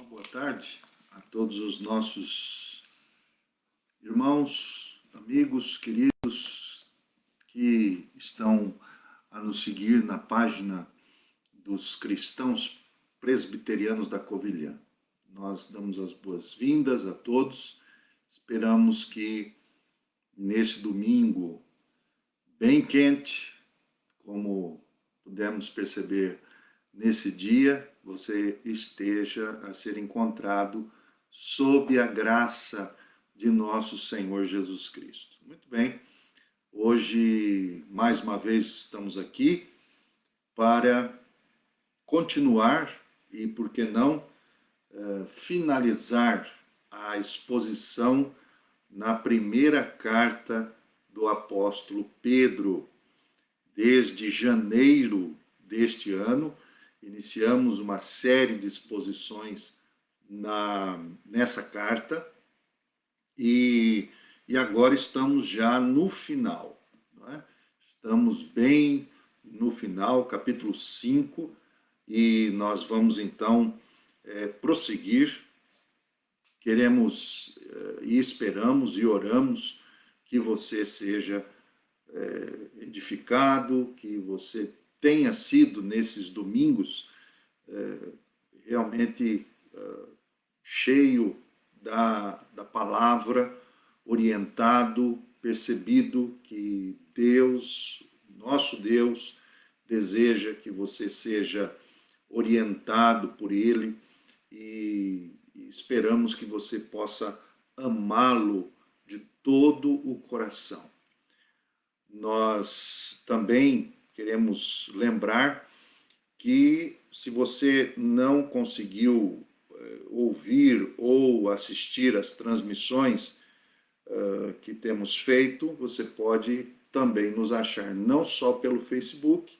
Uma boa tarde a todos os nossos irmãos, amigos, queridos que estão a nos seguir na página dos cristãos presbiterianos da Covilhã. Nós damos as boas-vindas a todos. Esperamos que nesse domingo bem quente, como pudemos perceber nesse dia, você esteja a ser encontrado sob a graça de nosso Senhor Jesus Cristo. Muito bem, hoje mais uma vez estamos aqui para continuar e, por que não, finalizar a exposição na primeira carta do apóstolo Pedro. Desde janeiro deste ano, iniciamos uma série de exposições nessa carta e agora estamos já no final. Não é? Estamos bem no final, capítulo 5, e nós vamos então prosseguir. Queremos e esperamos e oramos que você seja edificado, que você tenha sido nesses domingos realmente cheio da palavra, orientado, percebido que Deus, nosso Deus, deseja que você seja orientado por Ele e esperamos que você possa amá-lo de todo o coração. Nós também queremos lembrar que se você não conseguiu ouvir ou assistir às transmissões que temos feito, você pode também nos achar não só pelo Facebook,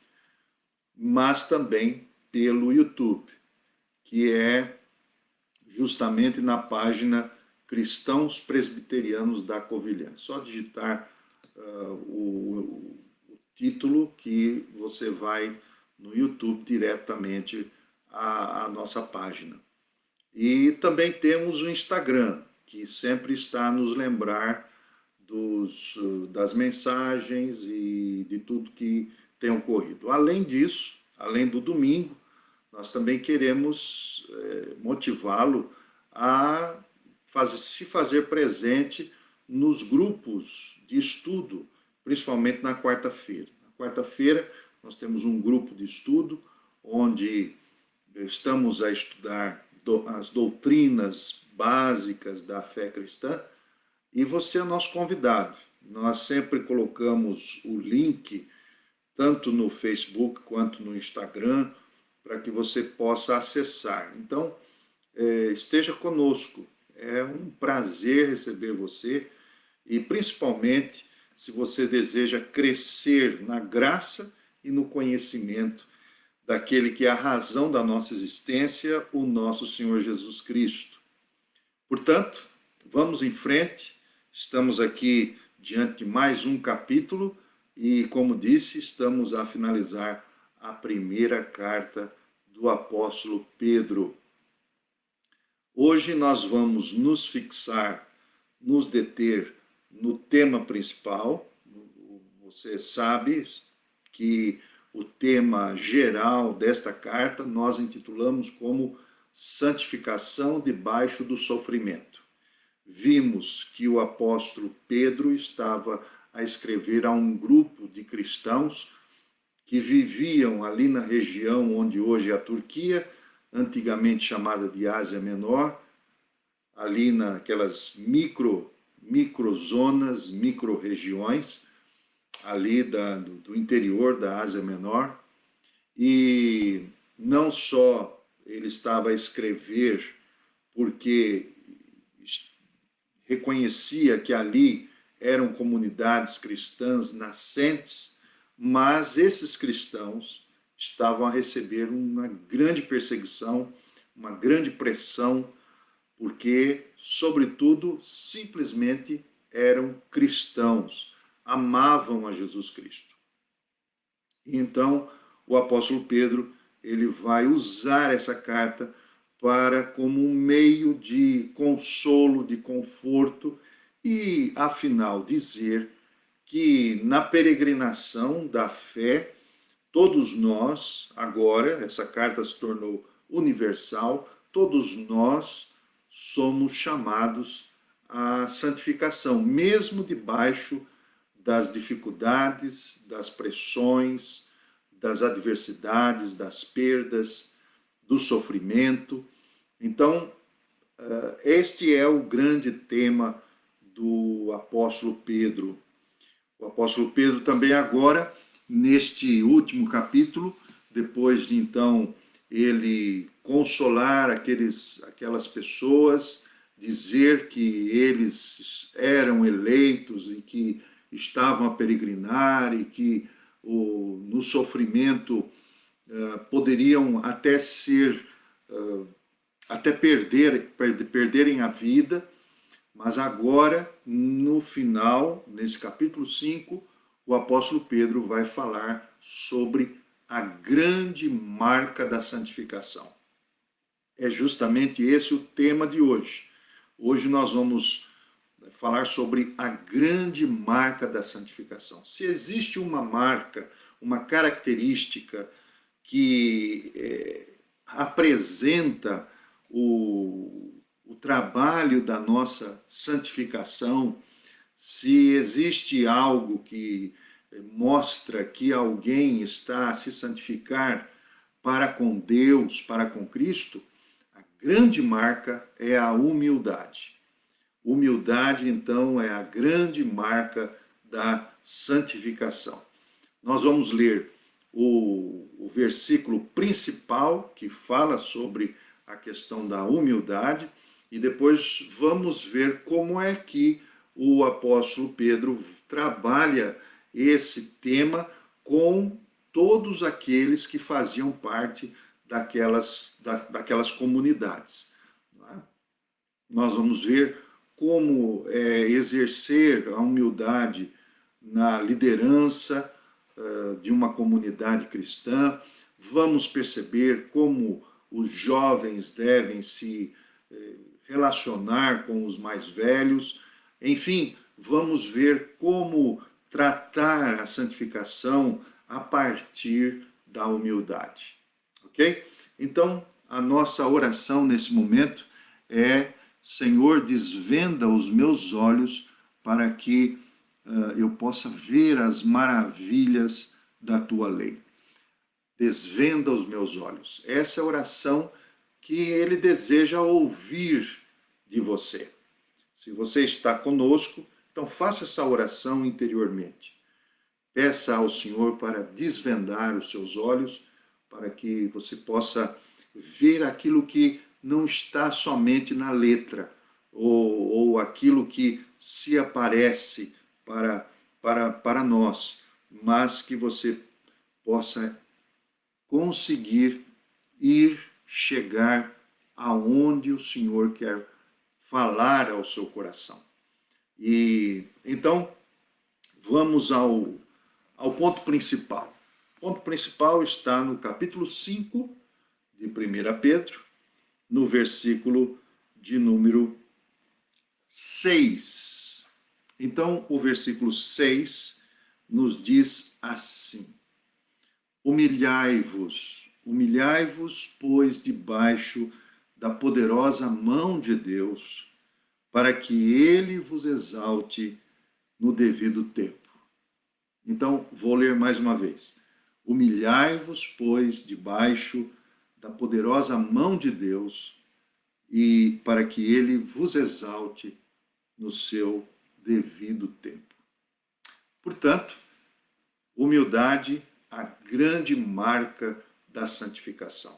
mas também pelo YouTube, que é justamente na página Cristãos Presbiterianos da Covilhã. Só digitar o título que você vai no YouTube diretamente à nossa página. E também temos o Instagram, que sempre está a nos lembrar das mensagens e de tudo que tem ocorrido. Além disso, além do domingo, nós também queremos motivá-lo a se fazer presente nos grupos de estudo, principalmente na quarta-feira. Na quarta-feira nós temos um grupo de estudo onde estamos a estudar as doutrinas básicas da fé cristã e você é nosso convidado. Nós sempre colocamos o link tanto no Facebook quanto no Instagram para que você possa acessar. Então, esteja conosco. É um prazer receber você e, principalmente, se você deseja crescer na graça e no conhecimento daquele que é a razão da nossa existência, o nosso Senhor Jesus Cristo. Portanto, vamos em frente. Estamos aqui diante de mais um capítulo e, como disse, estamos a finalizar a primeira carta do apóstolo Pedro. Hoje nós vamos nos fixar, nos deter no tema principal. Você sabe que o tema geral desta carta nós intitulamos como Santificação debaixo do sofrimento. Vimos que o apóstolo Pedro estava a escrever a um grupo de cristãos que viviam ali na região onde hoje é a Turquia, antigamente chamada de Ásia Menor, ali naquelas microzonas, micro-regiões, ali do interior da Ásia Menor, e não só ele estava a escrever porque reconhecia que ali eram comunidades cristãs nascentes, mas esses cristãos estavam a receber uma grande perseguição, uma grande pressão, porque, sobretudo, simplesmente eram cristãos, amavam a Jesus Cristo. Então, o apóstolo Pedro, ele vai usar essa carta para como um meio de consolo, de conforto e, afinal, dizer que na peregrinação da fé, todos nós, agora, essa carta se tornou universal, todos nós somos chamados à santificação, mesmo debaixo das dificuldades, das pressões, das adversidades, das perdas, do sofrimento. Então, este é o grande tema do apóstolo Pedro. O apóstolo Pedro também agora, neste último capítulo, depois de então ele consolar aquelas pessoas, dizer que eles eram eleitos e que estavam a peregrinar e que no sofrimento poderiam até ser, até perderem a vida, mas agora, no final, nesse capítulo 5, o apóstolo Pedro vai falar sobre a grande marca da santificação. É justamente esse o tema de hoje. Hoje nós vamos falar sobre a grande marca da santificação. Se existe uma marca, uma característica que apresenta o trabalho da nossa santificação, se existe algo que mostra que alguém está a se santificar para com Deus, para com Cristo, a grande marca é a humildade. Humildade, então, é a grande marca da santificação. Nós vamos ler o versículo principal que fala sobre a questão da humildade e depois vamos ver como é que o apóstolo Pedro trabalha esse tema com todos aqueles que faziam parte daquelas comunidades. Nós vamos ver como exercer a humildade na liderança de uma comunidade cristã. Vamos perceber como os jovens devem se relacionar com os mais velhos. Enfim, vamos ver como tratar a santificação a partir da humildade. Ok? Então, a nossa oração nesse momento é: Senhor, desvenda os meus olhos para que eu possa ver as maravilhas da tua lei. Desvenda os meus olhos. Essa é a oração que ele deseja ouvir de você. Se você está conosco, então faça essa oração interiormente. Peça ao Senhor para desvendar os seus olhos, para que você possa ver aquilo que não está somente na letra, ou aquilo que se aparece para nós, mas que você possa conseguir chegar aonde o Senhor quer falar ao seu coração. E então, vamos ao ponto principal. O ponto principal está no capítulo 5 de 1 Pedro, no versículo de número 6. Então, o versículo 6 nos diz assim: humilhai-vos, pois, debaixo da poderosa mão de Deus, para que ele vos exalte no devido tempo. Então, vou ler mais uma vez. Humilhai-vos, pois, debaixo da poderosa mão de Deus, e para que ele vos exalte no seu devido tempo. Portanto, humildade, a grande marca da santificação.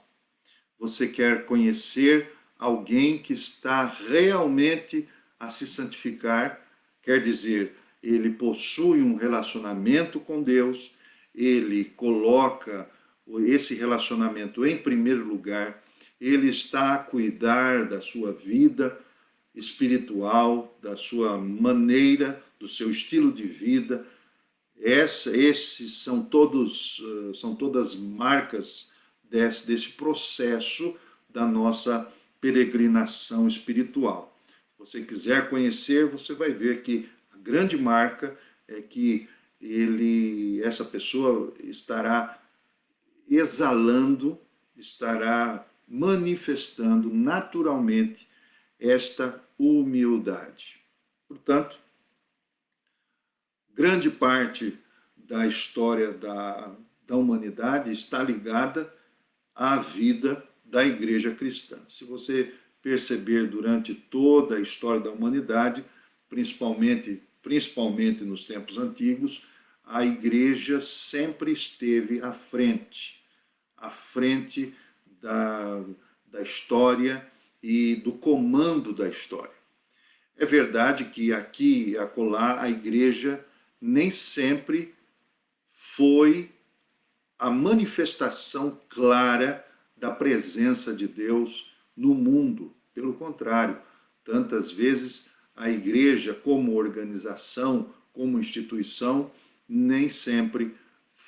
Você quer conhecer alguém que está realmente a se santificar, quer dizer, ele possui um relacionamento com Deus, ele coloca esse relacionamento em primeiro lugar, ele está a cuidar da sua vida espiritual, da sua maneira, do seu estilo de vida. Esses são todas marcas desse processo da nossa peregrinação espiritual. Se você quiser conhecer, você vai ver que a grande marca é que essa pessoa estará exalando, estará manifestando naturalmente esta humildade. Portanto, grande parte da história da humanidade está ligada à vida da igreja cristã. Se você perceber durante toda a história da humanidade, principalmente nos tempos antigos, a igreja sempre esteve à frente da história e do comando da história. É verdade que aqui e acolá a igreja nem sempre foi a manifestação clara da presença de Deus no mundo. Pelo contrário, tantas vezes a igreja, como organização, como instituição, nem sempre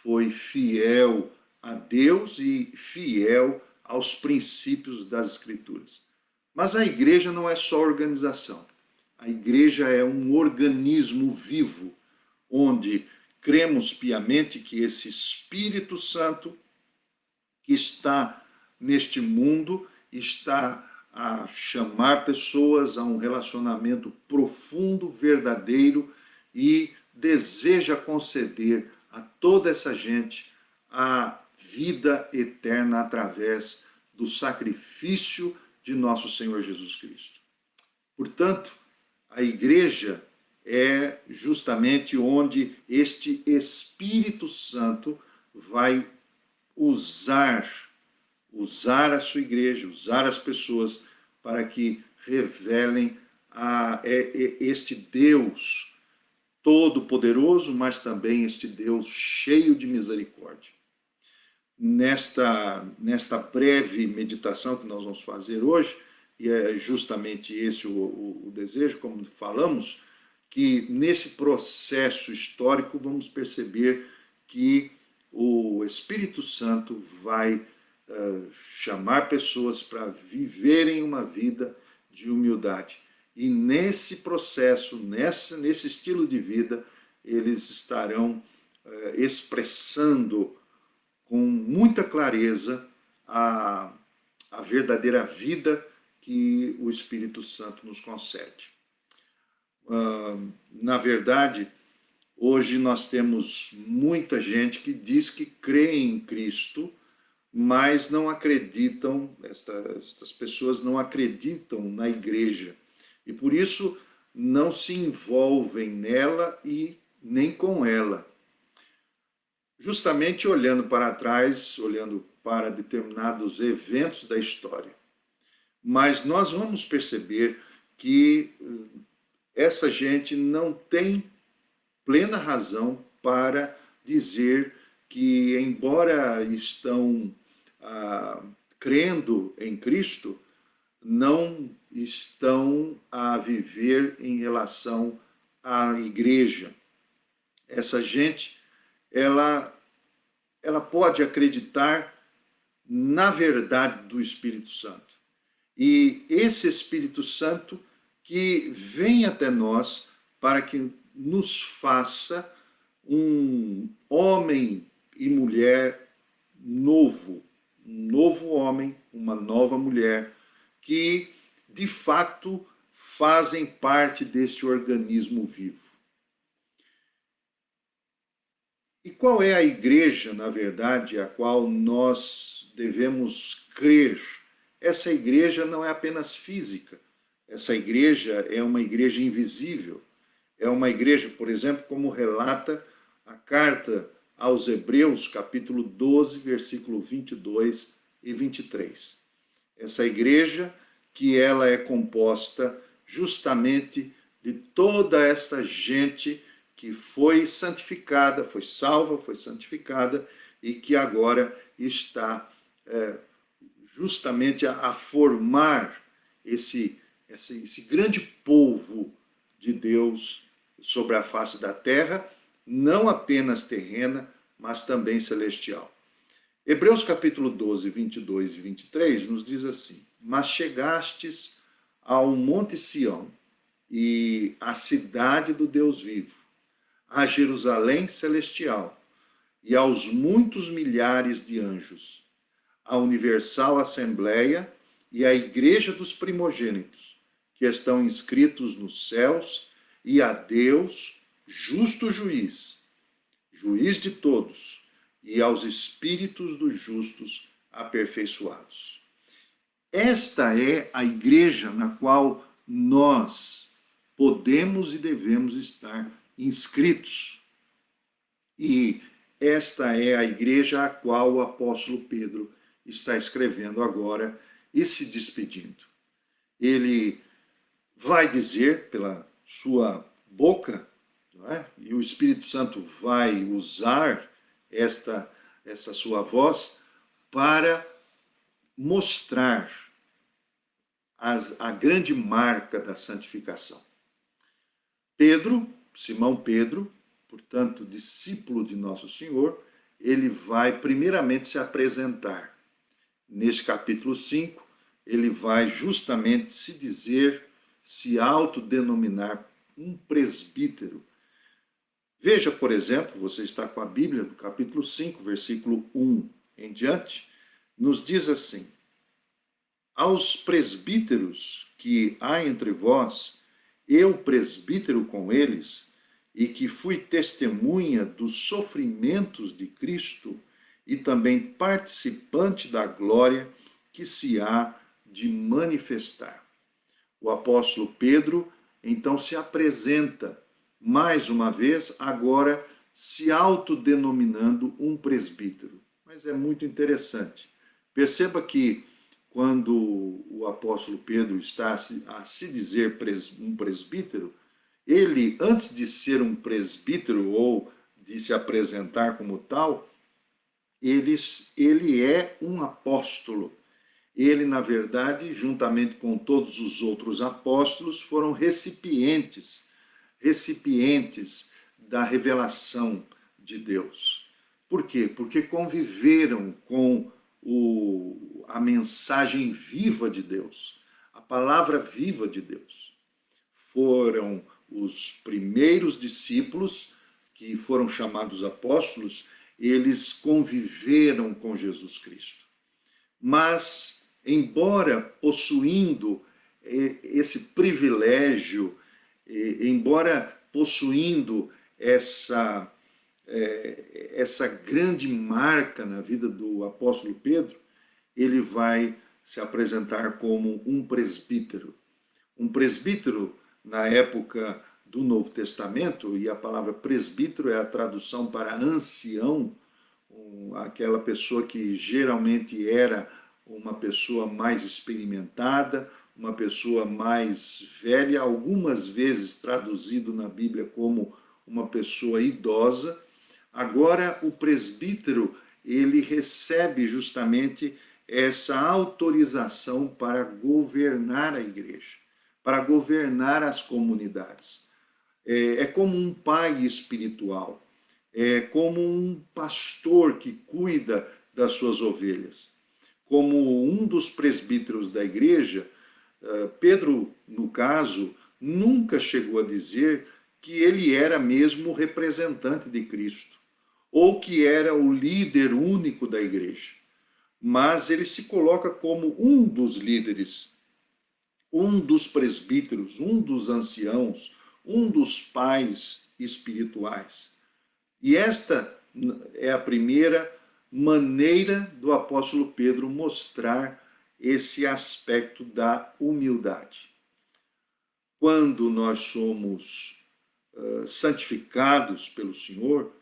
foi fiel a Deus e fiel aos princípios das Escrituras. Mas a igreja não é só organização. A igreja é um organismo vivo, onde cremos piamente que esse Espírito Santo que está neste mundo está a chamar pessoas a um relacionamento profundo, verdadeiro e deseja conceder a toda essa gente a vida eterna através do sacrifício de nosso Senhor Jesus Cristo. Portanto, a igreja é justamente onde este Espírito Santo vai usar a sua igreja, usar as pessoas para que revelem este Deus todo-poderoso, mas também este Deus cheio de misericórdia. Nesta breve meditação que nós vamos fazer hoje, e é justamente esse o desejo, como falamos, que nesse processo histórico vamos perceber que o Espírito Santo vai chamar pessoas para viverem uma vida de humildade. E nesse processo, nesse estilo de vida, eles estarão expressando com muita clareza a verdadeira vida que o Espírito Santo nos concede. Na verdade, hoje nós temos muita gente que diz que crê em Cristo, mas não acreditam, estas pessoas não acreditam na igreja. E por isso não se envolvem nela e nem com ela. Justamente olhando para trás, olhando para determinados eventos da história. Mas nós vamos perceber que essa gente não tem plena razão para dizer que, embora estão crendo em Cristo, não estão a viver em relação à igreja. Essa gente, ela pode acreditar na verdade do Espírito Santo. E esse Espírito Santo que vem até nós para que nos faça um homem e mulher novo, um novo homem, uma nova mulher, que de fato fazem parte deste organismo vivo. E qual é a igreja, na verdade, a qual nós devemos crer? Essa igreja não é apenas física. Essa igreja é uma igreja invisível. É uma igreja, por exemplo, como relata a carta aos Hebreus, capítulo 12, versículo 22 e 23. Essa igreja que ela é composta justamente de toda essa gente que foi santificada, foi salva, foi santificada e que agora está justamente a formar esse grande povo de Deus sobre a face da terra, não apenas terrena, mas também celestial. Hebreus capítulo 12, 22 e 23 nos diz assim: Mas chegastes ao monte Sião e à cidade do Deus vivo, a Jerusalém celestial e aos muitos milhares de anjos, a universal assembleia e a igreja dos primogênitos, que estão inscritos nos céus, e a Deus, justo juiz, juiz de todos, e aos espíritos dos justos aperfeiçoados. Esta é a igreja na qual nós podemos e devemos estar inscritos. E esta é a igreja a qual o apóstolo Pedro está escrevendo agora e se despedindo. Ele vai dizer pela sua boca, não é? E o Espírito Santo vai usar essa sua voz para mostrar a grande marca da santificação. Pedro, Simão Pedro, portanto, discípulo de Nosso Senhor, ele vai primeiramente se apresentar. Neste capítulo 5, ele vai justamente se autodenominar um presbítero. Veja, por exemplo, você está com a Bíblia, no capítulo 5, versículo 1 em diante, nos diz assim: Aos presbíteros que há entre vós, eu presbítero com eles, e que fui testemunha dos sofrimentos de Cristo e também participante da glória que se há de manifestar. O apóstolo Pedro, então, se apresenta mais uma vez, agora se autodenominando um presbítero. Mas é muito interessante. Perceba que quando o apóstolo Pedro está a se dizer um presbítero, ele, antes de ser um presbítero ou de se apresentar como tal, ele é um apóstolo. Ele, na verdade, juntamente com todos os outros apóstolos, foram recipientes da revelação de Deus. Por quê? Porque conviveram com a mensagem viva de Deus, a palavra viva de Deus. Foram os primeiros discípulos, que foram chamados apóstolos, eles conviveram com Jesus Cristo. Mas, embora possuindo esse privilégio, embora possuindo essa grande marca na vida do apóstolo Pedro, ele vai se apresentar como um presbítero. Um presbítero, na época do Novo Testamento, e a palavra presbítero é a tradução para ancião, aquela pessoa que geralmente era uma pessoa mais experimentada, uma pessoa mais velha, algumas vezes traduzido na Bíblia como uma pessoa idosa. Agora, o presbítero, ele recebe justamente essa autorização para governar a igreja, para governar as comunidades. É como um pai espiritual, é como um pastor que cuida das suas ovelhas. Como um dos presbíteros da igreja, Pedro, no caso, nunca chegou a dizer que ele era mesmo o representante de Cristo, ou que era o líder único da igreja. Mas ele se coloca como um dos líderes, um dos presbíteros, um dos anciãos, um dos pais espirituais. E esta é a primeira maneira do apóstolo Pedro mostrar esse aspecto da humildade. Quando nós somos santificados pelo Senhor,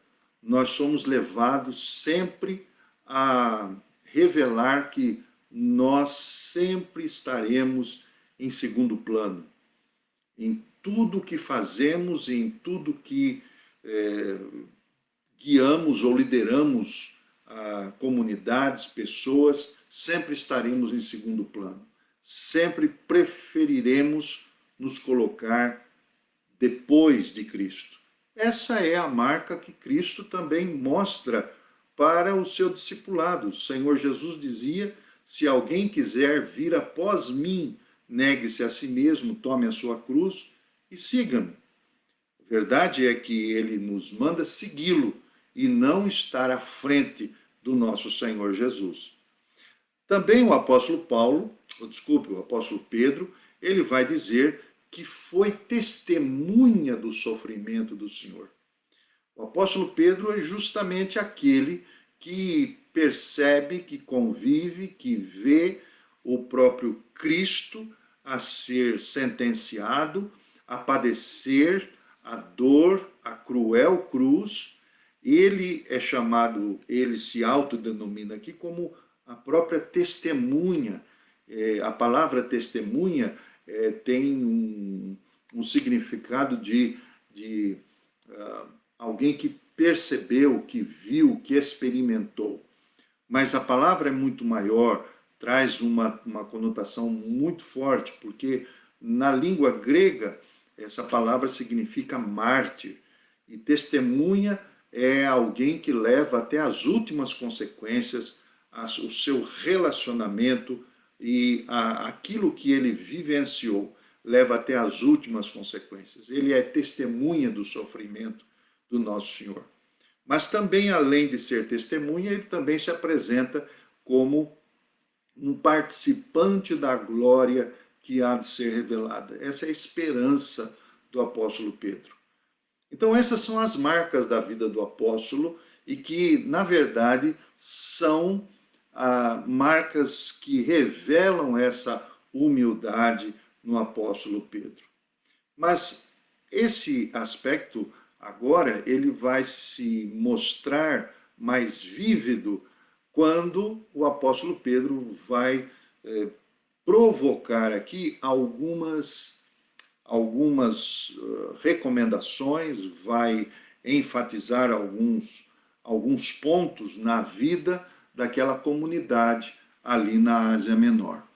nós somos levados sempre a revelar que nós sempre estaremos em segundo plano. Em tudo que fazemos, em tudo que guiamos ou lideramos comunidades, pessoas, sempre estaremos em segundo plano. Sempre preferiremos nos colocar depois de Cristo. Essa é a marca que Cristo também mostra para o seu discipulado. O Senhor Jesus dizia: se alguém quiser vir após mim, negue-se a si mesmo, tome a sua cruz e siga-me. A verdade é que ele nos manda segui-lo e não estar à frente do nosso Senhor Jesus. Também o apóstolo o apóstolo Pedro, ele vai dizer que foi testemunha do sofrimento do Senhor. O apóstolo Pedro é justamente aquele que percebe, que convive, que vê o próprio Cristo a ser sentenciado, a padecer a dor, a cruel cruz. Ele é chamado, ele se autodenomina aqui como a própria testemunha. A palavra testemunha tem um significado de alguém que percebeu, que viu, que experimentou. Mas a palavra é muito maior, traz uma conotação muito forte, porque na língua grega essa palavra significa mártir, e testemunha é alguém que leva até as últimas consequências o seu relacionamento e aquilo que ele vivenciou, leva até as últimas consequências. Ele é testemunha do sofrimento do nosso Senhor. Mas também, além de ser testemunha, ele também se apresenta como um participante da glória que há de ser revelada. Essa é a esperança do apóstolo Pedro. Então, essas são as marcas da vida do apóstolo e que, na verdade, são marcas que revelam essa humildade no apóstolo Pedro. Mas esse aspecto agora ele vai se mostrar mais vívido quando o apóstolo Pedro vai provocar aqui algumas recomendações, vai enfatizar alguns pontos na vida daquela comunidade ali na Ásia Menor.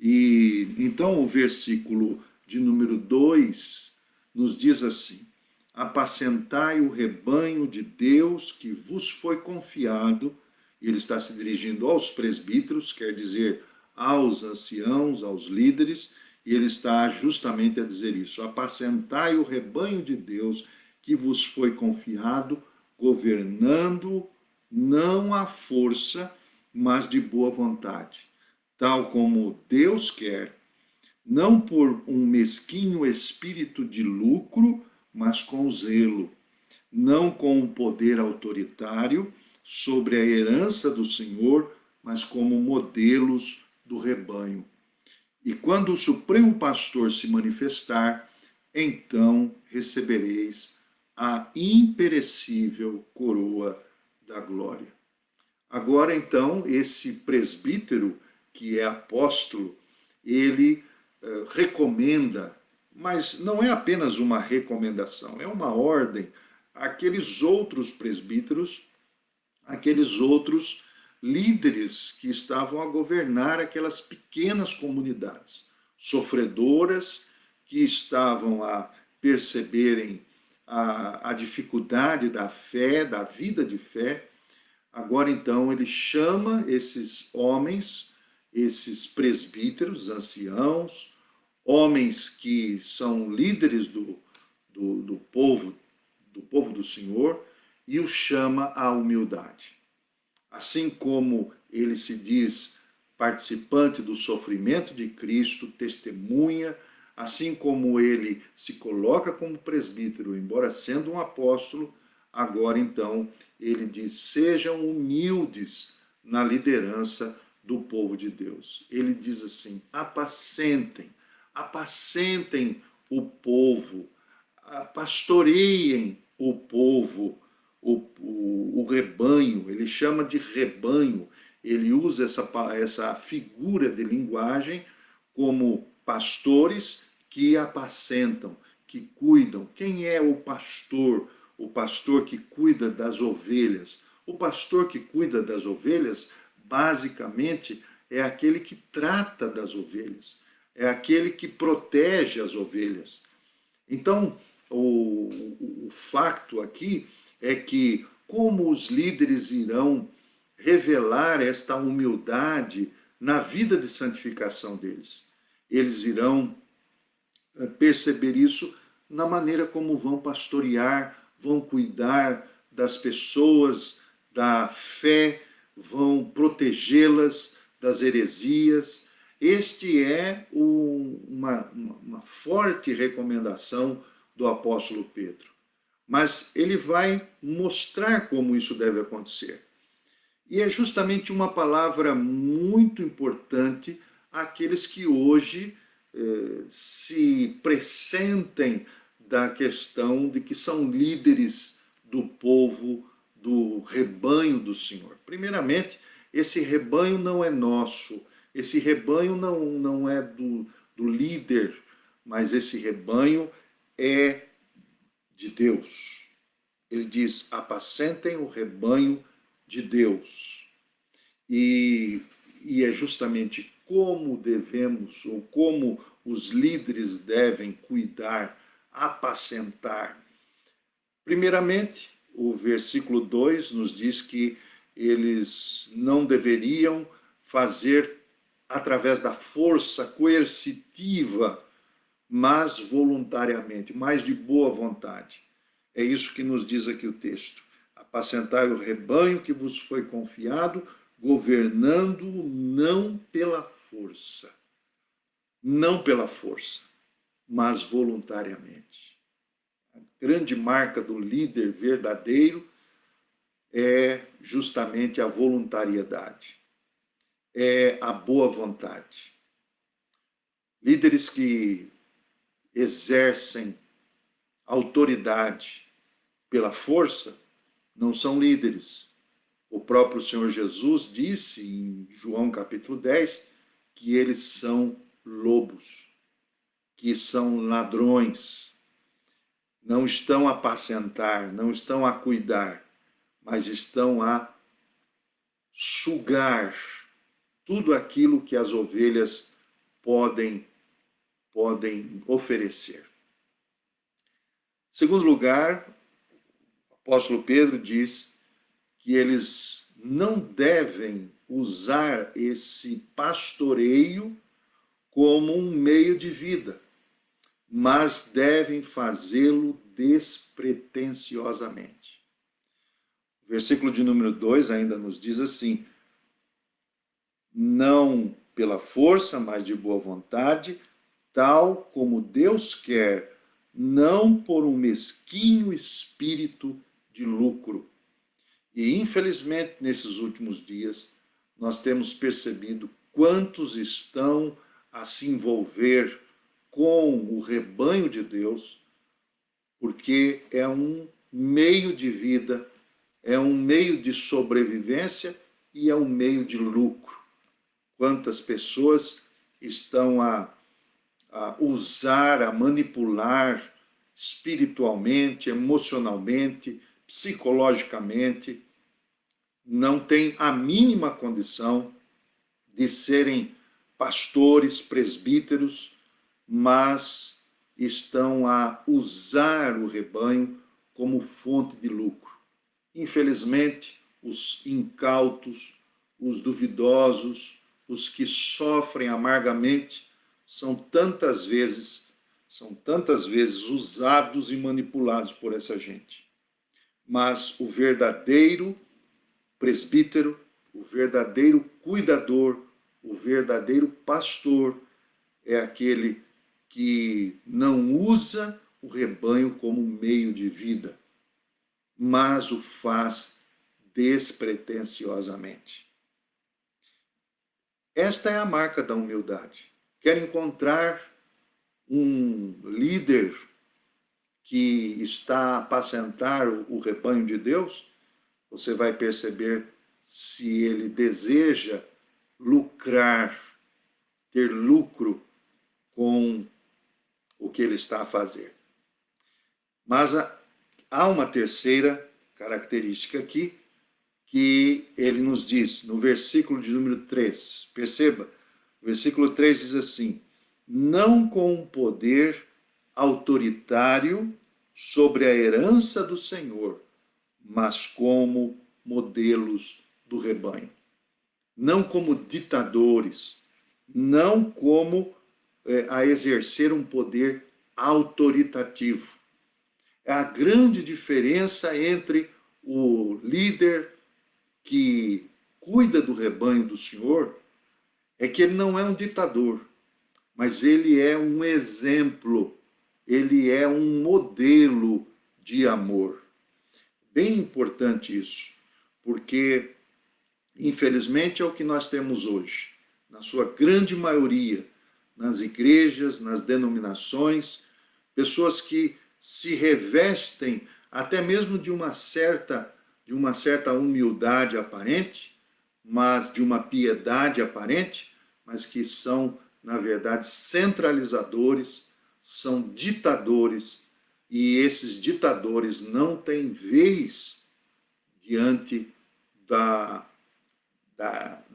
E então o versículo de número 2 nos diz assim: apacentai o rebanho de Deus que vos foi confiado. Ele está se dirigindo aos presbíteros, quer dizer, aos anciãos, aos líderes, e ele está justamente a dizer isso: apacentai o rebanho de Deus que vos foi confiado, governando não à força, mas de boa vontade, tal como Deus quer, não por um mesquinho espírito de lucro, mas com zelo, não com um poder autoritário sobre a herança do Senhor, mas como modelos do rebanho. E quando o Supremo Pastor se manifestar, então recebereis a imperecível coroa da glória. Agora, então, esse presbítero, que é apóstolo, ele recomenda, mas não é apenas uma recomendação, é uma ordem àqueles outros presbíteros, aqueles outros líderes que estavam a governar aquelas pequenas comunidades sofredoras, que estavam a perceberem a dificuldade da fé, da vida de fé. Agora, então, ele chama esses homens, esses presbíteros, anciãos, homens que são líderes do povo do Senhor, e o chama à humildade. Assim como ele se diz participante do sofrimento de Cristo, testemunha, assim como ele se coloca como presbítero, embora sendo um apóstolo, agora então ele diz: sejam humildes na liderança do povo de Deus. Ele diz assim: apacentem o povo, pastoreiem o povo, o rebanho. Ele chama de rebanho, ele usa essa figura de linguagem como pastores que apacentam, que cuidam. Quem é o pastor? O pastor que cuida das ovelhas. O pastor que cuida das ovelhas, basicamente, é aquele que trata das ovelhas, é aquele que protege as ovelhas. Então, o facto aqui é que como os líderes irão revelar esta humildade na vida de santificação deles. Eles irão perceber isso na maneira como vão pastorear, vão cuidar das pessoas, da fé, vão protegê-las das heresias. Este é uma forte recomendação do apóstolo Pedro. Mas ele vai mostrar como isso deve acontecer. E é justamente uma palavra muito importante àqueles que hoje se pressentem da questão de que são líderes do povo, do rebanho do Senhor. Primeiramente, esse rebanho não é nosso, esse rebanho não é do líder, mas esse rebanho é de Deus. Ele diz: apacentem o rebanho de Deus. E é justamente como devemos, ou como os líderes devem cuidar, apacentar. Primeiramente, o versículo 2 nos diz que eles não deveriam fazer através da força coercitiva, mas voluntariamente, mais de boa vontade. É isso que nos diz aqui o texto. Apacentai o rebanho que vos foi confiado, governando não pela força. Não pela força, mas voluntariamente. A grande marca do líder verdadeiro é justamente a voluntariedade, é a boa vontade. Líderes que exercem autoridade pela força não são líderes. O próprio Senhor Jesus disse em João capítulo 10 que eles são lobos, que são ladrões, não estão a apacentar, não estão a cuidar, mas estão a sugar tudo aquilo que as ovelhas podem oferecer. Em segundo lugar, o apóstolo Pedro diz que eles não devem usar esse pastoreio como um meio de vida, mas devem fazê-lo despretensiosamente. O versículo de número 2 ainda nos diz assim: não pela força, mas de boa vontade, tal como Deus quer, não por um mesquinho espírito de lucro. E, infelizmente, nesses últimos dias, nós temos percebido quantos estão a se envolver com o rebanho de Deus, porque é um meio de vida, é um meio de sobrevivência e é um meio de lucro. Quantas pessoas estão a usar, a manipular espiritualmente, emocionalmente, psicologicamente, não têm a mínima condição de serem pastores, presbíteros, mas estão a usar o rebanho como fonte de lucro. Infelizmente, os incautos, os duvidosos, os que sofrem amargamente, são tantas vezes usados e manipulados por essa gente. Mas o verdadeiro presbítero, o verdadeiro cuidador, o verdadeiro pastor é aquele que não usa o rebanho como meio de vida, mas o faz despretensiosamente. Esta é a marca da humildade. Quer encontrar um líder que está a apacentar o rebanho de Deus? Você vai perceber se ele deseja lucrar, ter lucro com o que ele está a fazer. Mas há uma terceira característica aqui que ele nos diz no versículo de número 3. Perceba, o versículo 3 diz assim: não com poder autoritário sobre a herança do Senhor, mas como modelos do rebanho. Não como ditadores, não como a exercer um poder autoritativo. É a grande diferença entre o líder que cuida do rebanho do Senhor é que ele não é um ditador, mas ele é um exemplo, ele é um modelo de amor. Bem importante isso, porque infelizmente é o que nós temos hoje, na sua grande maioria, nas igrejas, nas denominações, pessoas que se revestem até mesmo de uma certa humildade aparente, mas de uma piedade aparente, mas que são, na verdade, centralizadores, são ditadores, e esses ditadores não têm vez diante da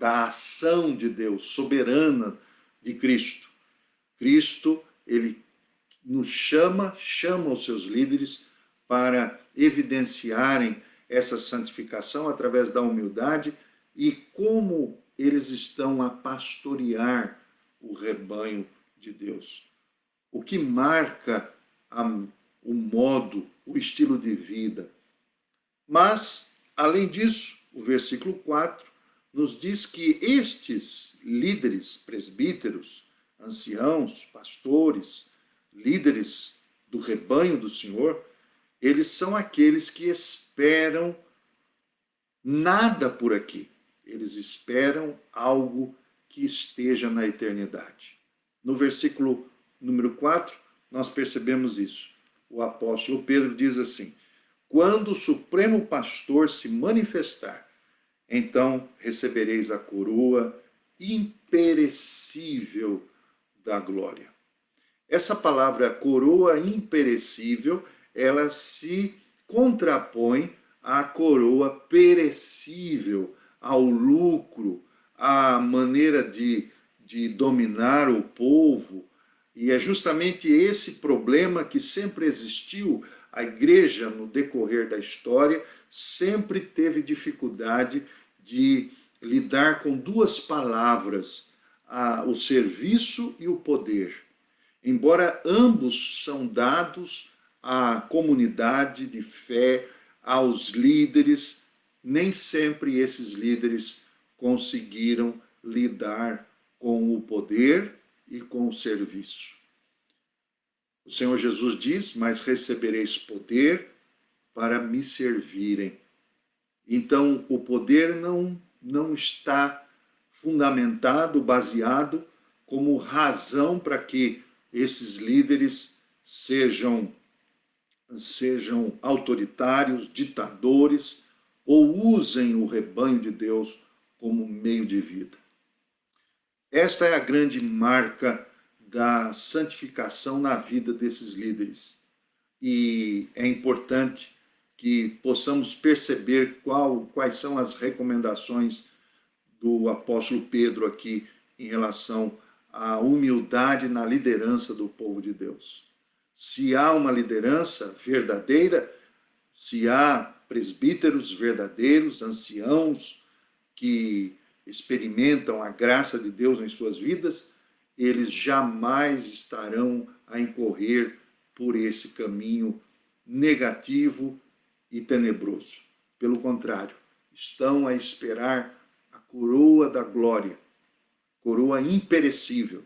ação de Deus, soberana de Cristo. Cristo, ele nos chama os seus líderes para evidenciarem essa santificação através da humildade e como eles estão a pastorear o rebanho de Deus. O que marca o modo, o estilo de vida. Mas, além disso, o versículo 4 nos diz que estes líderes, presbíteros, anciãos, pastores, líderes do rebanho do Senhor, eles são aqueles que esperam nada por aqui. Eles esperam algo que esteja na eternidade. No versículo número 4, nós percebemos isso. O apóstolo Pedro diz assim: quando o Supremo Pastor se manifestar, então recebereis a coroa imperecível da glória. Essa palavra coroa imperecível, ela se contrapõe à coroa perecível, ao lucro, à maneira de dominar o povo. E é justamente esse problema que sempre existiu. A igreja, no decorrer da história, sempre teve dificuldade de lidar com duas palavras, o serviço e o poder. Embora ambos são dados à comunidade de fé, aos líderes, nem sempre esses líderes conseguiram lidar com o poder e com o serviço. O Senhor Jesus diz: mas recebereis poder para me servirem. Então, o poder não está fundamentado, baseado como razão para que esses líderes sejam autoritários, ditadores, ou usem o rebanho de Deus como meio de vida. Esta é a grande marca da santificação na vida desses líderes. E é importante que possamos perceber quais são as recomendações do apóstolo Pedro aqui em relação à humildade na liderança do povo de Deus. Se há uma liderança verdadeira, se há presbíteros verdadeiros, anciãos que experimentam a graça de Deus em suas vidas, eles jamais estarão a incorrer por esse caminho negativo e tenebroso. Pelo contrário, estão a esperar a coroa da glória, coroa imperecível.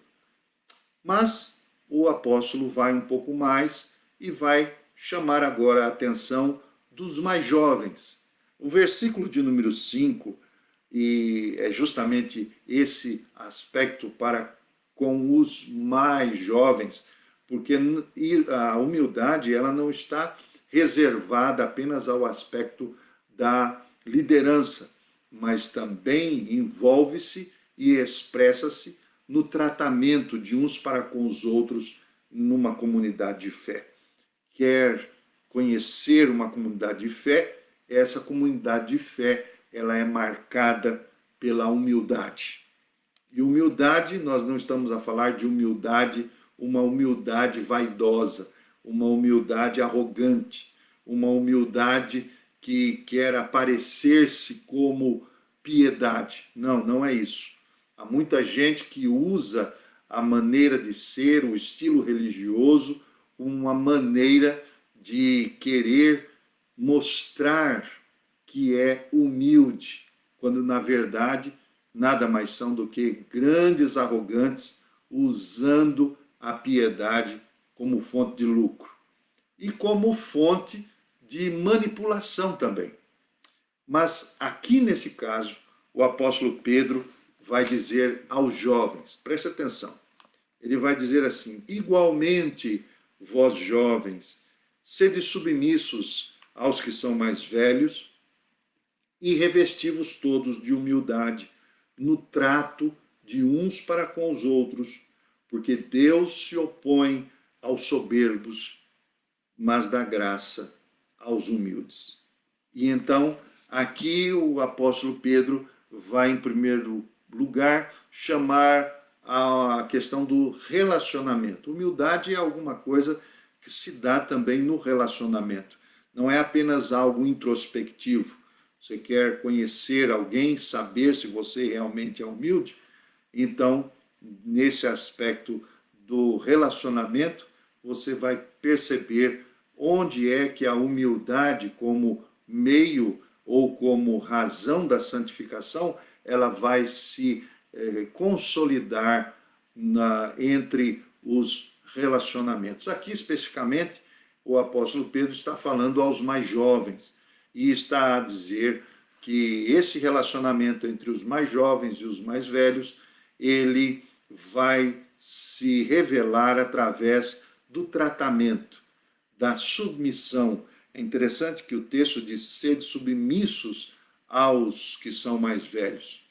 Mas o apóstolo vai um pouco mais e vai chamar agora a atenção dos mais jovens. O versículo de número 5, e é justamente esse aspecto para com os mais jovens, porque a humildade ela não está reservada apenas ao aspecto da liderança, mas também envolve-se e expressa-se no tratamento de uns para com os outros numa comunidade de fé. Quer conhecer uma comunidade de fé, essa comunidade de fé ela é marcada pela humildade. E humildade, nós não estamos a falar de humildade, uma humildade vaidosa, uma humildade arrogante, uma humildade que quer aparecer-se como piedade. Não, não é isso. Há muita gente que usa a maneira de ser, o estilo religioso, como uma maneira de querer mostrar que é humilde, quando na verdade nada mais são do que grandes arrogantes usando a piedade como fonte de lucro e como fonte de manipulação também. Mas aqui nesse caso, o apóstolo Pedro vai dizer aos jovens, preste atenção, ele vai dizer assim: igualmente, vós jovens, sede submissos aos que são mais velhos e revesti-vos todos de humildade no trato de uns para com os outros, porque Deus se opõe aos soberbos, mas dá graça aos humildes. E então, aqui o apóstolo Pedro vai, em primeiro lugar, chamar a questão do relacionamento. Humildade é alguma coisa que se dá também no relacionamento. Não é apenas algo introspectivo. Você quer conhecer alguém, saber se você realmente é humilde? Então, nesse aspecto do relacionamento, você vai perceber onde é que a humildade, como meio ou como razão da santificação, ela vai se consolidar entre os relacionamentos. Aqui, especificamente, o apóstolo Pedro está falando aos mais jovens e está a dizer que esse relacionamento entre os mais jovens e os mais velhos, ele vai se revelar através do tratamento, da submissão. É interessante que o texto diz: sede submissos aos que são mais velhos.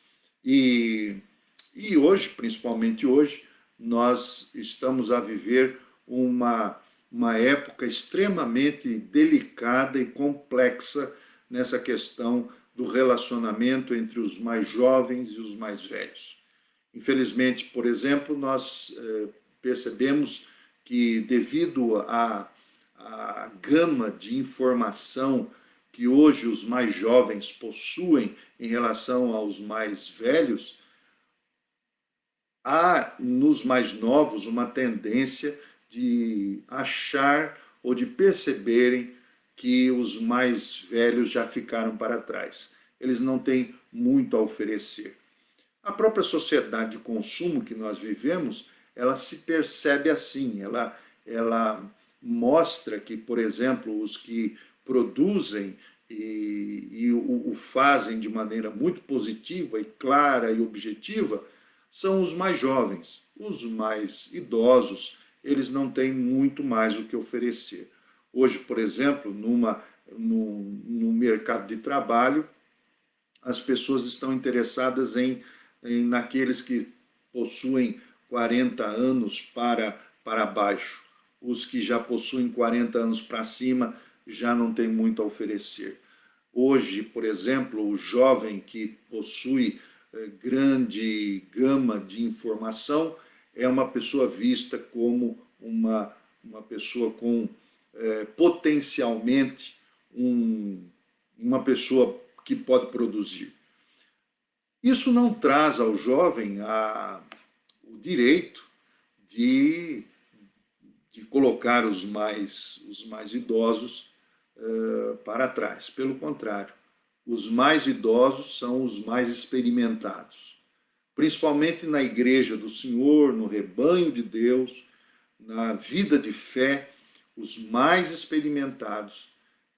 E hoje, principalmente hoje, nós estamos a viver uma época extremamente delicada e complexa nessa questão do relacionamento entre os mais jovens e os mais velhos. Infelizmente, por exemplo, nós percebemos que, devido à gama de informação que hoje os mais jovens possuem em relação aos mais velhos, há nos mais novos uma tendência de achar ou de perceberem que os mais velhos já ficaram para trás. Eles não têm muito a oferecer. A própria sociedade de consumo que nós vivemos, ela se percebe assim, ela mostra que, por exemplo, os que produzem e o fazem de maneira muito positiva e clara e objetiva são os mais jovens. Os mais idosos, eles não têm muito mais o que oferecer. Hoje, por exemplo, no mercado de trabalho, as pessoas estão interessadas naqueles que possuem 40 anos para baixo. Os que já possuem 40 anos para cima já não têm muito a oferecer. Hoje, por exemplo, o jovem que possui grande gama de informação é uma pessoa vista como uma pessoa com potencialmente uma pessoa que pode produzir. Isso não traz ao jovem o direito de colocar os mais idosos para trás. Pelo contrário, os mais idosos são os mais experimentados, principalmente na igreja do Senhor, no rebanho de Deus, na vida de fé. Os mais experimentados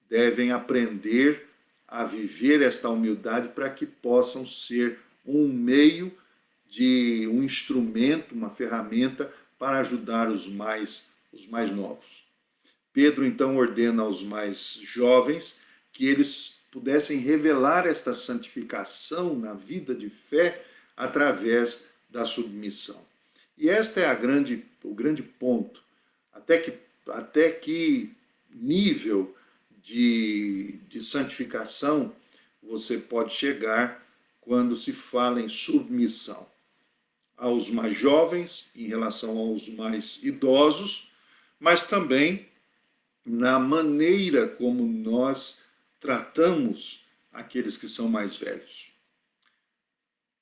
devem aprender a viver esta humildade para que possam ser um meio um instrumento, uma ferramenta para ajudar os mais novos. Pedro então ordena aos mais jovens que eles pudessem revelar esta santificação na vida de fé através da submissão. E este é o grande ponto. Até que nível de santificação você pode chegar quando se fala em submissão aos mais jovens em relação aos mais idosos, mas também na maneira como nós tratamos aqueles que são mais velhos.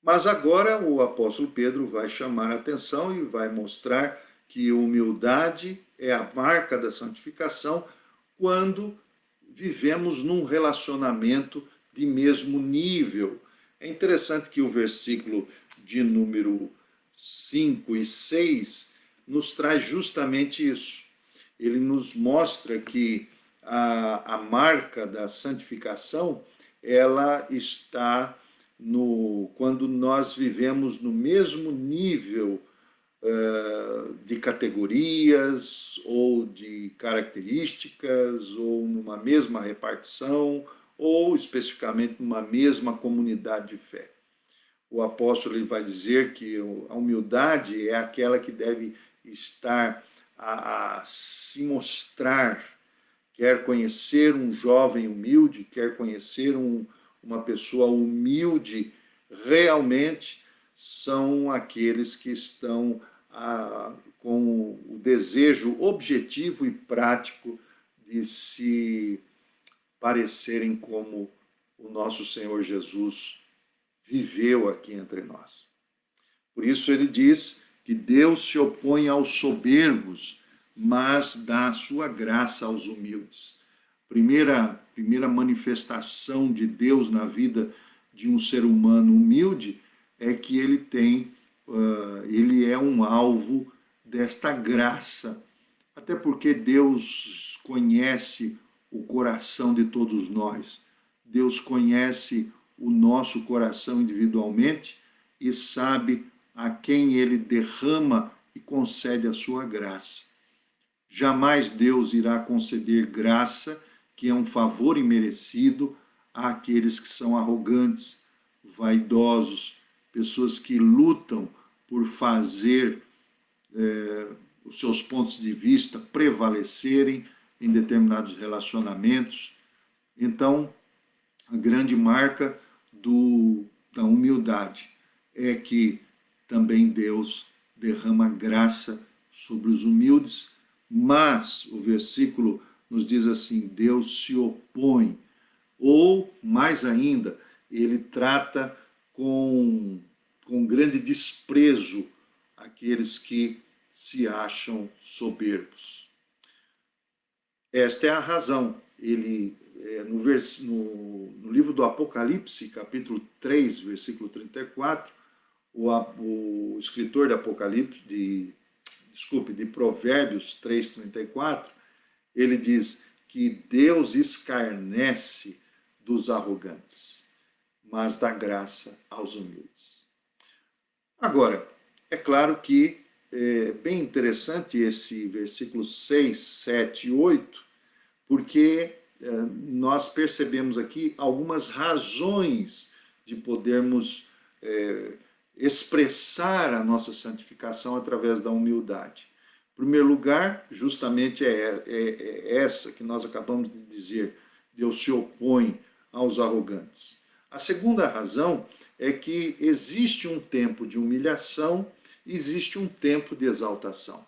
Mas agora o apóstolo Pedro vai chamar a atenção e vai mostrar que humildade é a marca da santificação quando vivemos num relacionamento de mesmo nível. É interessante que o versículo de número 5 e 6 nos traz justamente isso. Ele nos mostra que a marca da santificação, ela está quando nós vivemos no mesmo nível de categorias ou de características, ou numa mesma repartição, ou especificamente numa mesma comunidade de fé. O apóstolo ele vai dizer que a humildade é aquela que deve estar a se mostrar, quer conhecer um jovem humilde, quer conhecer uma pessoa humilde, realmente são aqueles que estão com o desejo objetivo e prático de se parecerem como o nosso Senhor Jesus viveu aqui entre nós. Por isso ele diz que Deus se opõe aos soberbos, mas dá a sua graça aos humildes. Primeira manifestação de Deus na vida de um ser humano humilde é que ele é um alvo desta graça, até porque Deus conhece o coração de todos nós. Deus conhece o nosso coração individualmente e sabe a quem ele derrama e concede a sua graça. Jamais Deus irá conceder graça, que é um favor imerecido, àqueles que são arrogantes, vaidosos, pessoas que lutam por fazer os seus pontos de vista prevalecerem em determinados relacionamentos. Então, a grande marca da humildade é que também Deus derrama graça sobre os humildes, mas o versículo nos diz assim: Deus se opõe, ou mais ainda, ele trata com grande desprezo aqueles que se acham soberbos. Esta é a razão. Ele, no livro do Apocalipse, capítulo 3, versículo 34, o escritor de Apocalipse, de Provérbios 3:34, ele diz que Deus escarnece dos arrogantes, mas dá graça aos humildes. Agora, é claro que é bem interessante esse versículo 6, 7 e 8, porque nós percebemos aqui algumas razões de podermos expressar a nossa santificação através da humildade. Em primeiro lugar, justamente é essa que nós acabamos de dizer: Deus se opõe aos arrogantes. A segunda razão é que existe um tempo de humilhação e existe um tempo de exaltação.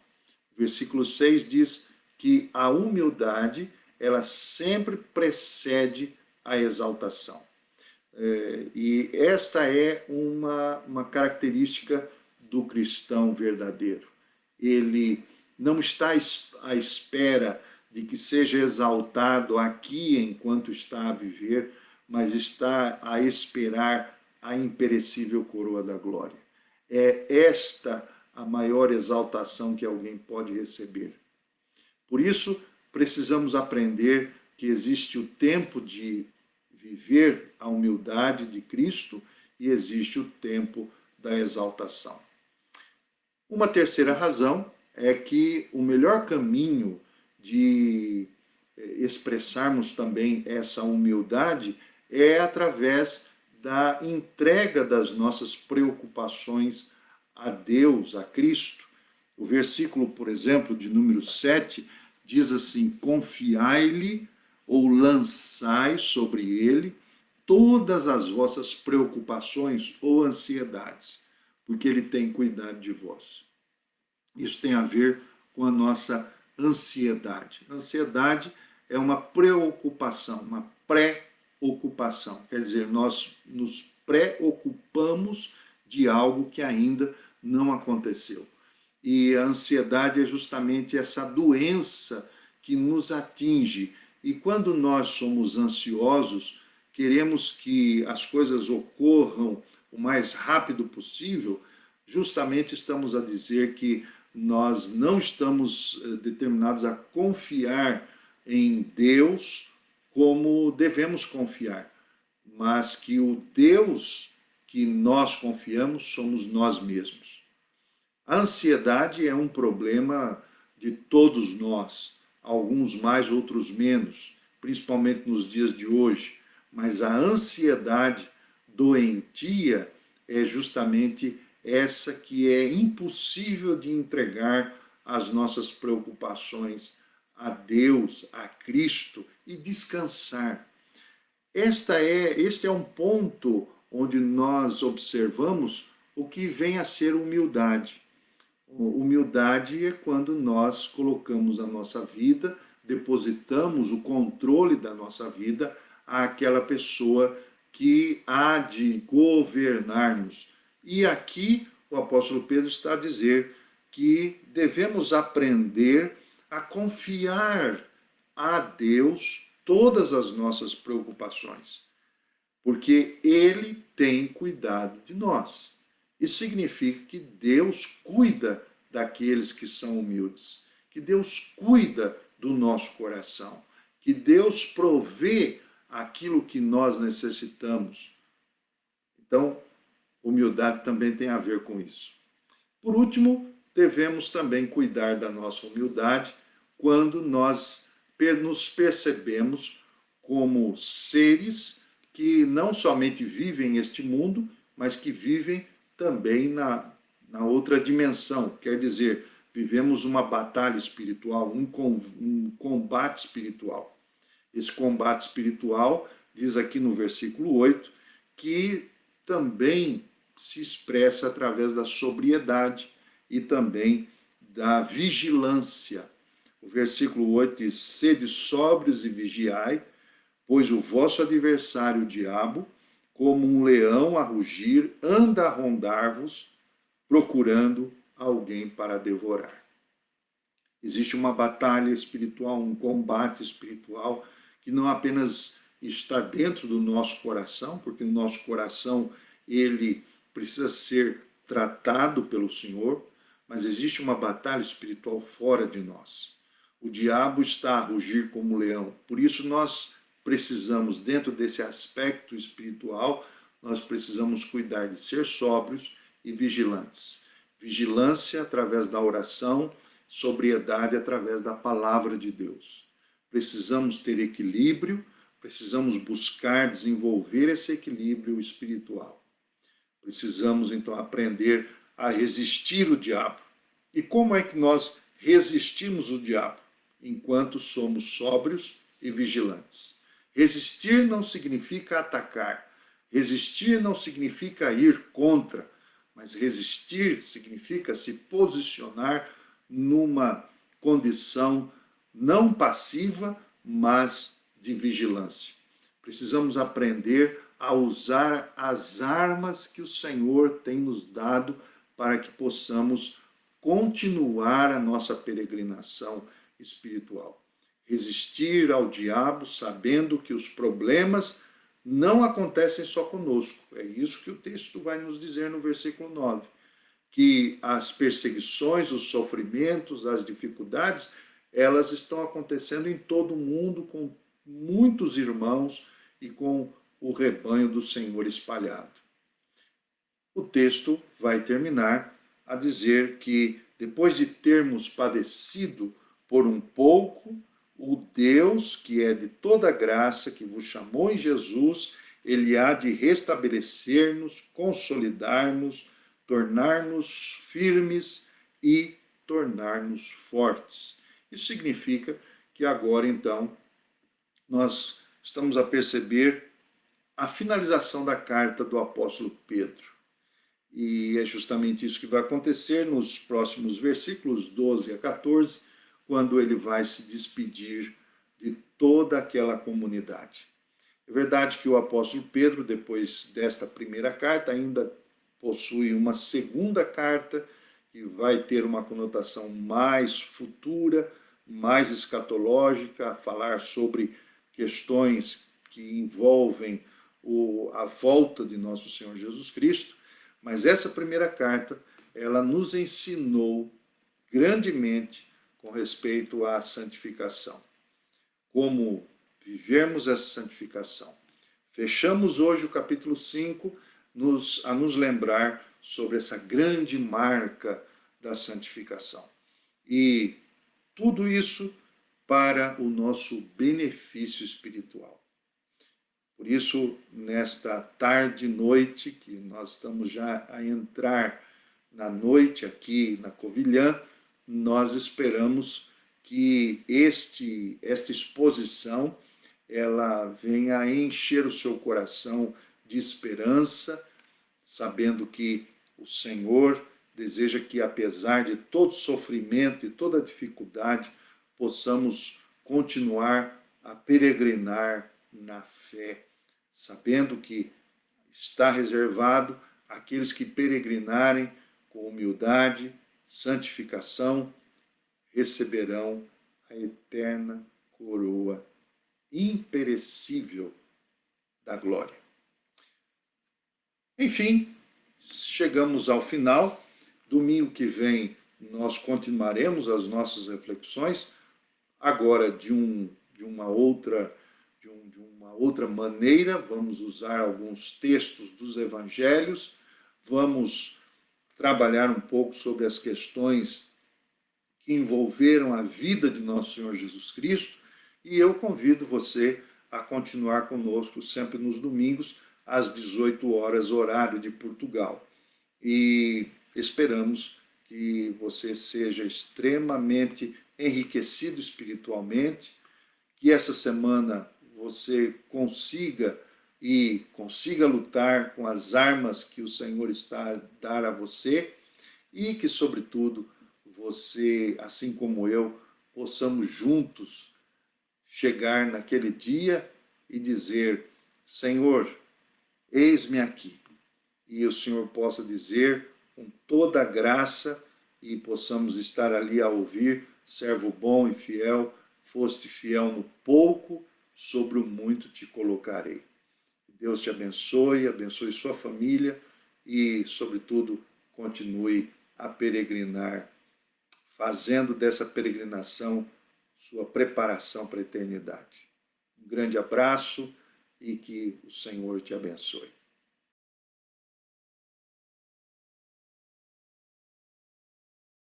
O versículo 6 diz que a humildade, ela sempre precede a exaltação. E esta é uma característica do cristão verdadeiro. Ele não está à espera de que seja exaltado aqui enquanto está a viver, mas está a esperar a imperecível coroa da glória. É esta a maior exaltação que alguém pode receber. Por isso, precisamos aprender que existe o tempo de viver a humildade de Cristo e existe o tempo da exaltação. Uma terceira razão é que o melhor caminho de expressarmos também essa humildade é através da entrega das nossas preocupações a Deus, a Cristo. O versículo, por exemplo, de número 7, diz assim: confiai-lhe ou lançai sobre ele todas as vossas preocupações ou ansiedades, porque ele tem cuidado de vós. Isso tem a ver com a nossa ansiedade. A ansiedade é uma preocupação, uma preocupação. Quer dizer, nós nos preocupamos de algo que ainda não aconteceu. E a ansiedade é justamente essa doença que nos atinge. E quando nós somos ansiosos, queremos que as coisas ocorram o mais rápido possível, justamente estamos a dizer que nós não estamos determinados a confiar em Deus como devemos confiar, mas que o Deus que nós confiamos somos nós mesmos. A ansiedade é um problema de todos nós, alguns mais, outros menos, principalmente nos dias de hoje, mas a ansiedade doentia é justamente essa que é impossível de entregar as nossas preocupações a Deus, a Cristo e descansar. Este é um ponto onde nós observamos o que vem a ser humildade. Humildade é quando nós colocamos a nossa vida, depositamos o controle da nossa vida àquela pessoa que há de governar-nos. E aqui o apóstolo Pedro está a dizer que devemos aprender a confiar a Deus todas as nossas preocupações, porque Ele tem cuidado de nós. Isso significa que Deus cuida daqueles que são humildes, que Deus cuida do nosso coração, que Deus provê aquilo que nós necessitamos. Então, humildade também tem a ver com isso. Por último, devemos também cuidar da nossa humildade quando nós nos percebemos como seres que não somente vivem este mundo, mas que vivem também na outra dimensão. Quer dizer, vivemos uma batalha espiritual, um combate espiritual. Esse combate espiritual, diz aqui no versículo 8, que também se expressa através da sobriedade e também da vigilância. O versículo 8 diz: sede sóbrios e vigiai, pois o vosso adversário, o diabo, como um leão a rugir, anda a rondar-vos, procurando alguém para devorar. Existe uma batalha espiritual, um combate espiritual, que não apenas está dentro do nosso coração, porque o nosso coração ele precisa ser tratado pelo Senhor, mas existe uma batalha espiritual fora de nós. O diabo está a rugir como um leão. Por isso nós precisamos, dentro desse aspecto espiritual, nós precisamos cuidar de ser sóbrios e vigilantes. Vigilância através da oração, sobriedade através da palavra de Deus. Precisamos ter equilíbrio, precisamos buscar desenvolver esse equilíbrio espiritual. Precisamos, então, aprender a resistir o diabo. E como é que nós resistimos o diabo? Enquanto somos sóbrios e vigilantes. Resistir não significa atacar. Resistir não significa ir contra. Mas resistir significa se posicionar numa condição não passiva, mas de vigilância. Precisamos aprender a usar as armas que o Senhor tem nos dado para que possamos continuar a nossa peregrinação espiritual. Resistir ao diabo sabendo que os problemas não acontecem só conosco. É isso que o texto vai nos dizer no versículo 9. Que as perseguições, os sofrimentos, as dificuldades, elas estão acontecendo em todo o mundo, com muitos irmãos e com o rebanho do Senhor espalhado. O texto vai terminar a dizer que, depois de termos padecido por um pouco, o Deus, que é de toda graça, que vos chamou em Jesus, ele há de restabelecer-nos, consolidar-nos, tornar-nos firmes e tornar-nos fortes. Isso significa que agora, então, nós estamos a perceber a finalização da carta do apóstolo Pedro. E é justamente isso que vai acontecer nos próximos versículos 12 a 14, quando ele vai se despedir de toda aquela comunidade. É verdade que o apóstolo Pedro, depois desta primeira carta, ainda possui uma segunda carta, que vai ter uma conotação mais futura, mais escatológica, a falar sobre questões que envolvem a volta de nosso Senhor Jesus Cristo. Mas essa primeira carta, ela nos ensinou grandemente com respeito à santificação. Como vivermos essa santificação. Fechamos hoje o capítulo 5 a nos lembrar sobre essa grande marca da santificação. E tudo isso para o nosso benefício espiritual. Por isso, nesta tarde e noite, que nós estamos já a entrar na noite aqui na Covilhã, nós esperamos que esta exposição ela venha a encher o seu coração de esperança, sabendo que o Senhor deseja que, apesar de todo sofrimento e toda dificuldade, possamos continuar a peregrinar na fé, sabendo que está reservado àqueles que peregrinarem com humildade, santificação, receberão a eterna coroa imperecível da glória. Enfim, chegamos ao final. Domingo que vem nós continuaremos as nossas reflexões, agora de uma outra maneira. Vamos usar alguns textos dos evangelhos, vamos trabalhar um pouco sobre as questões que envolveram a vida de nosso Senhor Jesus Cristo, e eu convido você a continuar conosco sempre nos domingos, às 18 horas, horário de Portugal. E esperamos que você seja extremamente enriquecido espiritualmente, que essa semana você consiga lutar com as armas que o Senhor está a dar a você, e que, sobretudo, você, assim como eu, possamos juntos chegar naquele dia e dizer: Senhor, eis-me aqui. E o Senhor possa dizer com toda a graça, e possamos estar ali a ouvir: servo bom e fiel, foste fiel no pouco, sobre o muito te colocarei. Deus te abençoe, abençoe sua família e, sobretudo, continue a peregrinar, fazendo dessa peregrinação sua preparação para a eternidade. Um grande abraço e que o Senhor te abençoe.